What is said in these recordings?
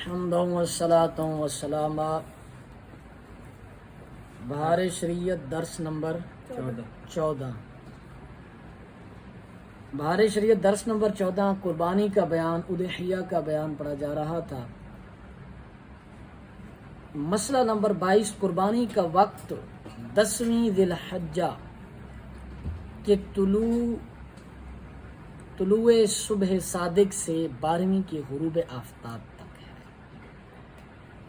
वस्सलाम। बहार शरीयत दर्स नंबर 14। बहार शरीयत दर्स नंबर 14 कुर्बानी का बयान, उदहिया का बयान पढ़ा जा रहा था। मसला नंबर 22, कुर्बानी का वक्त 10वीं ज़िलहज्जा के तुलुए सुबह सादिक से 12वीं के गुरूब आफ्ताब तक है।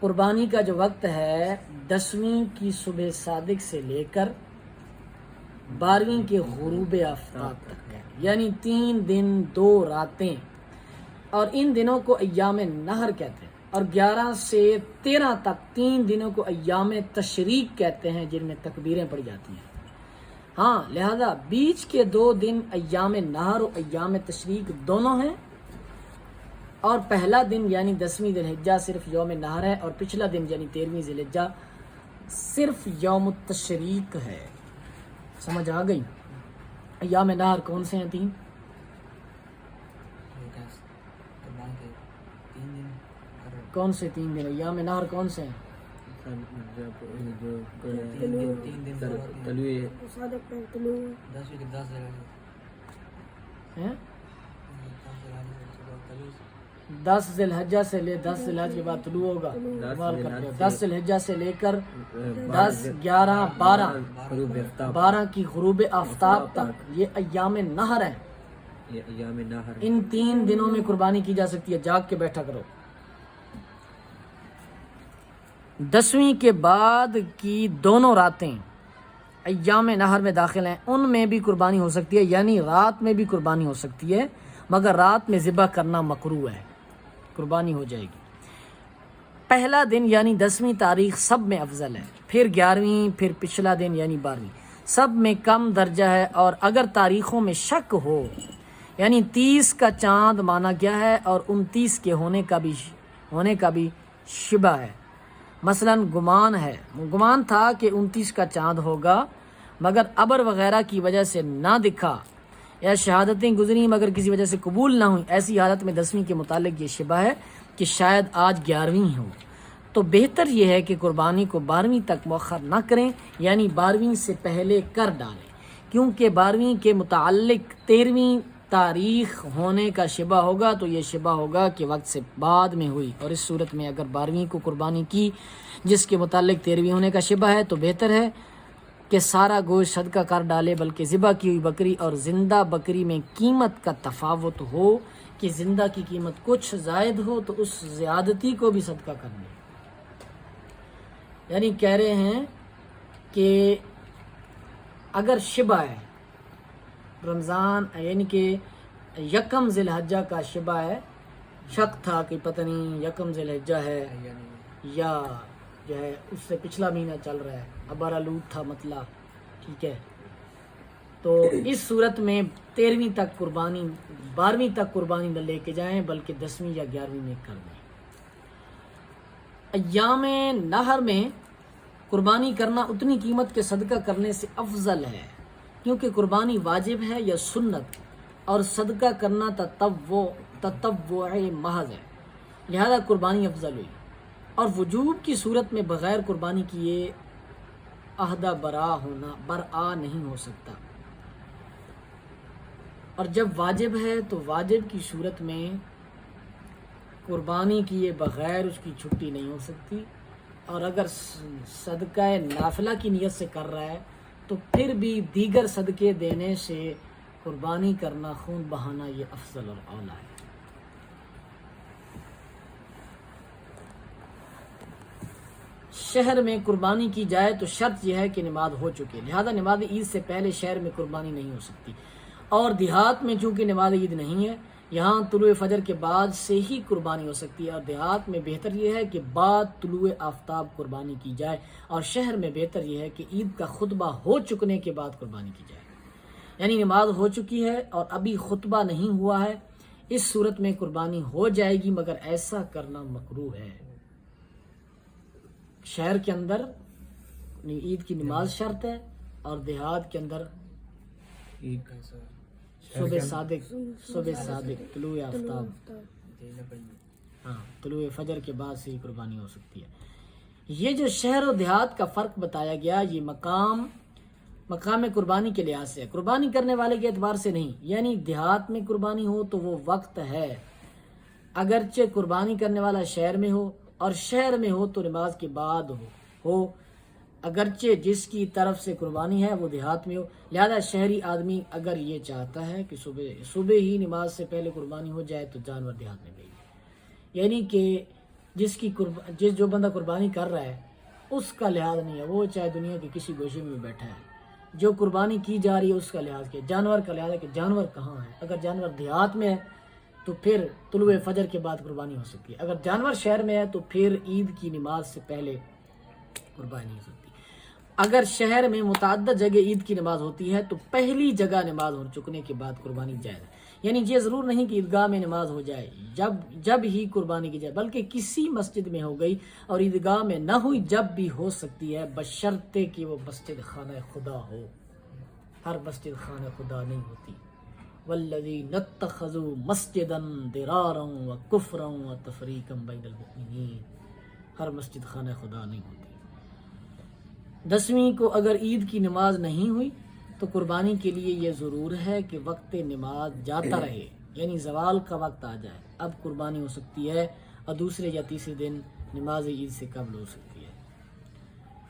कुर्बानी का जो वक्त है 10वीं की सुबह सादिक से लेकर 12वीं के गुरूब आफ्ताब तक है, यानी 3 दिन 2 रातें। और इन दिनों को अय्याम नहर कहते हैं। और 11 से 13 तक 3 दिनों को अय्याम तशरीक कहते हैं, जिनमें तकबीरें पड़ी जाती हैं। हाँ, लिहाजा बीच के 2 दिन अय्याम नहर और अय्याम तशरीक दोनों हैं। और पहला दिन यानी 10वीं ज़िलहिज्जा सिर्फ यौम नहर है, और पिछला दिन यानी 13वीं ज़िलहिज्जा सिर्फ यौम तशरीक है। समझ आ गई? अय्याम नहर कौन से हैं? 3। कौन से 3 दिन? अय्याम नहर कौन से हैं? हैं? 10 ज़िलहिज्जा से ले 10 ज़िलहिज्जा के बाद तुलू होगा। 10 ज़िलहिज्जा से लेकर 10, 11, 12 की गुरूब आफ्ताब तक ये अय्याम नहर है। इन 3 दिनों में कुर्बानी की जा सकती है। जाग के बैठा करो। 10वीं के बाद की दोनों रातें अय्याम नहर में दाखिल हैं, उनमें भी कुर्बानी हो सकती है, यानी रात में भी कुर्बानी हो सकती है, मगर रात में ज़िबा करना मकरूह है। कुर्बानी हो जाएगी। पहला दिन यानी 10वीं तारीख सब में अफजल है, फिर 11वीं, फिर पिछला दिन यानी 12वीं, सब में कम दर्जा है। और अगर तारीखों में शक हो, यानी 30 का चाँद माना गया है और 29 के होने का भी शिबा है। मसलन गुमान है, गुमान था कि 29 का चाँद होगा, मगर अबर वगैरह की वजह से ना दिखा, या शहादतें गुजरी मगर किसी वजह से कबूल ना हुई। ऐसी हालत में 10वीं के मुतालिक ये शिबा है कि शायद आज 11वीं हो। तो बेहतर यह है कि कुर्बानी को 12वीं तक मौखर ना करें, यानी 12वीं से पहले कर डालें, क्योंकि 12वीं के मुतालिक 13वीं तारीख होने का शिबा होगा, तो ये शिबा होगा कि वक्त से बाद में हुई। और इस सूरत में अगर 12वीं को कुर्बानी की जिसके मुतालिक 13वीं होने का शिबा है, तो बेहतर है कि सारा गोश्त सदका कर डाले, बल्कि ज़िबा की हुई बकरी और ज़िंदा बकरी में कीमत का तफावत हो कि ज़िंदा की कीमत कुछ ज़ायद हो तो उस ज़्यादती को भी सदका कर ले। यानी कह रहे हैं कि अगर शिबा है रमज़ान, यानी कि यकम ज़िलहज्जा का शिबा है, शक था कि पता नहीं यकम ज़िलहज्जा है या जो है उससे पिछला महीना चल रहा है, अबर आलूद था मतला, ठीक है, तो इस सूरत में 13वीं तक कुर्बानी, 12वीं तक कुर्बानी न लेके जाएं, बल्कि 10वीं या 11वीं में कर दें। अय्याम नहर में कुर्बानी करना उतनी कीमत के सदका करने से अफजल है, क्योंकि कुर्बानी वाजिब है या सुन्नत, और सदका करना ततव्वुअ महज है, लिहाजा कुर्बानी अफजल हुई। और वजूब की सूरत में बग़ैर कुर्बानी किए अहदा बरआ नहीं हो सकता। और जब वाजिब है तो वाजिब की सूरत में कुर्बानी किए बग़ैर उसकी छुट्टी नहीं हो सकती। और अगर सदका नाफिला की नीयत से कर रहा है तो फिर भी दीगर सदके देने से कुर्बानी करना, खून बहाना, ये अफजल और औला है। शहर में कुर्बानी की जाए तो शर्त यह है कि नमाज हो चुकी है, लिहाजा नमाज ईद से पहले शहर में कुर्बानी नहीं हो सकती। और देहात में चूँकि नमाज ईद नहीं है, यहाँ तुलुए फजर के बाद से ही कुर्बानी हो सकती है। और देहात में बेहतर यह है कि बाद तुलुए आफ्ताब कुर्बानी की जाए, और शहर में बेहतर यह है कि ईद का खुतबा हो चुकने के बाद कुर्बानी की जाए। यानी नमाज हो चुकी है और अभी खुतबा नहीं हुआ है, इस सूरत में कुर्बानी हो जाएगी, मगर ऐसा करना मकरूह है। शहर के अंदर ईद की नमाज शर्त है, और देहात के अंदर ईद सुबह सादिक तुलुए आफ्ताब। ہاں طلوع فجر کے بعد سے ہی قربانی ہو سکتی ہے۔ یہ جو شہر و دیہات کا فرق بتایا گیا یہ مقام قربانی کے لحاظ سے ہے، قربانی کرنے والے کے اعتبار سے نہیں، یعنی دیہات میں قربانی ہو تو وہ وقت ہے، اگرچہ قربانی کرنے والا شہر میں ہو، اور شہر میں ہو تو نماز کے بعد ہو اگرچہ جس کی طرف سے قربانی ہے وہ دیہات میں ہو۔ لہذا شہری آدمی اگر یہ چاہتا ہے کہ صبح ہی نماز سے پہلے قربانی ہو جائے تو جانور دیہات میں بھیجے، یعنی کہ جو بندہ قربانی کر رہا ہے اس کا لحاظ نہیں ہے، وہ چاہے دنیا کے کسی گوشے میں بیٹھا ہے، جو قربانی کی جا رہی ہے اس کا لحاظ کیا، جانور کا لحاظ ہے کہ جانور کہاں ہے۔ اگر جانور دیہات میں ہے تو پھر طلوع فجر کے بعد قربانی ہو سکتی ہے، اگر جانور شہر میں ہے تو پھر عید کی نماز سے پہلے قربانی نہیں ہو سکتی۔ اگر شہر میں متعدد جگہ عید کی نماز ہوتی ہے تو پہلی جگہ نماز ہو چکنے کے بعد قربانی جائز ہے، یعنی یہ ضرور نہیں کہ عیدگاہ میں نماز ہو جائے جب ہی قربانی کی جائے، بلکہ کسی مسجد میں ہو گئی اور عیدگاہ میں نہ ہوئی جب بھی ہو سکتی ہے، بشرطے کہ وہ مسجد خانہ خدا ہو۔ ہر مسجد خانہ خدا نہیں ہوتی۔ والذین اتخذوا مسجدا ضرارا وکفرا وتفریقا بین المؤمنین، ہر مسجد خانہ خدا نہیں ہوتی۔ 10ویں کو اگر عید کی نماز نہیں ہوئی تو قربانی کے لیے یہ ضرور ہے کہ وقت نماز جاتا رہے، یعنی زوال کا وقت آ جائے، اب قربانی ہو سکتی ہے، اور دوسرے یا تیسرے دن نماز عید سے قبل ہو سکتی ہے۔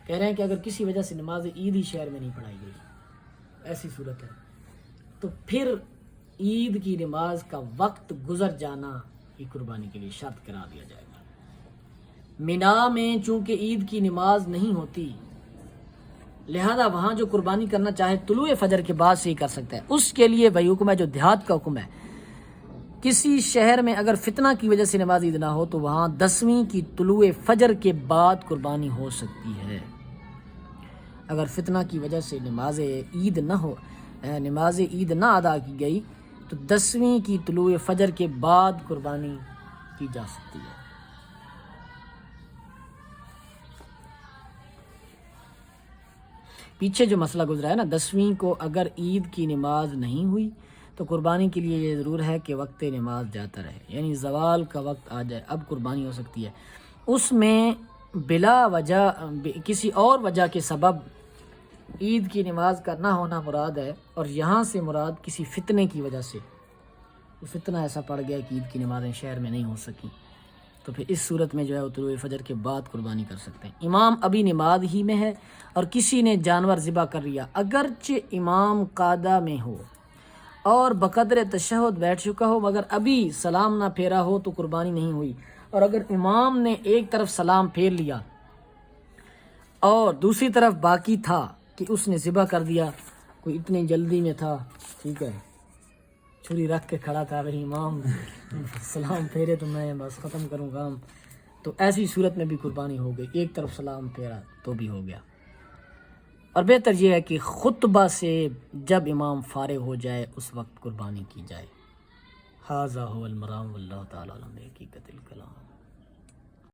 کہہ رہے ہیں کہ اگر کسی وجہ سے نماز عید ہی شہر میں نہیں پڑھائی گئی، ایسی صورت ہے تو پھر عید کی نماز کا وقت گزر جانا ہی قربانی کے لیے شرط قرار دیا جائے گا۔ مینا میں چونکہ عید کی نماز نہیں ہوتی لہذا وہاں جو قربانی کرنا چاہے طلوع فجر کے بعد سے ہی کر سکتا ہے، اس کے لیے وہی حکم ہے جو دیہات کا حکم ہے۔ کسی شہر میں اگر فتنہ کی وجہ سے نماز عید نہ ہو تو وہاں 10ویں کی طلوع فجر کے بعد قربانی ہو سکتی ہے۔ اگر فتنہ کی وجہ سے نماز عید نہ ادا کی گئی تو 10ویں کی طلوع فجر کے بعد قربانی کی جا سکتی ہے۔ پیچھے جو مسئلہ گزرا ہے نا، 10ویں کو اگر عید کی نماز نہیں ہوئی تو قربانی کے لیے یہ ضرور ہے کہ وقت نماز جاتا رہے، یعنی زوال کا وقت آ جائے، اب قربانی ہو سکتی ہے۔ اس میں بلا وجہ کسی اور وجہ کے سبب عید کی نماز کا نہ ہونا مراد ہے، اور یہاں سے مراد کسی فتنے کی وجہ سے فتنہ ایسا پڑ گیا کہ عید کی نمازیں شہر میں نہیں ہو سکی، تو پھر اس صورت میں جو ہے وہ طلوع فجر کے بعد قربانی کر سکتے ہیں۔ امام ابھی نماز ہی میں ہے اور کسی نے جانور ذبح کر لیا، اگرچہ امام قعدہ میں ہو اور بقدر تشہد بیٹھ چکا ہو مگر ابھی سلام نہ پھیرا ہو تو قربانی نہیں ہوئی، اور اگر امام نے ایک طرف سلام پھیر لیا اور دوسری طرف باقی تھا کہ اس نے ذبح کر دیا، کوئی اتنی جلدی میں تھا، ٹھیک ہے، چھری رکھ کے کھڑا تھا، اگر امام سلام پھیرے تو میں بس ختم کروں کام، تو ایسی صورت میں بھی قربانی ہو گئی، ایک طرف سلام پھیرا تو بھی ہو گیا۔ اور بہتر یہ ہے کہ خطبہ سے جب امام فارغ ہو جائے اس وقت قربانی کی جائے۔ ھذا ھو المرام واللہ تعالی علم بحقیقت الکلام۔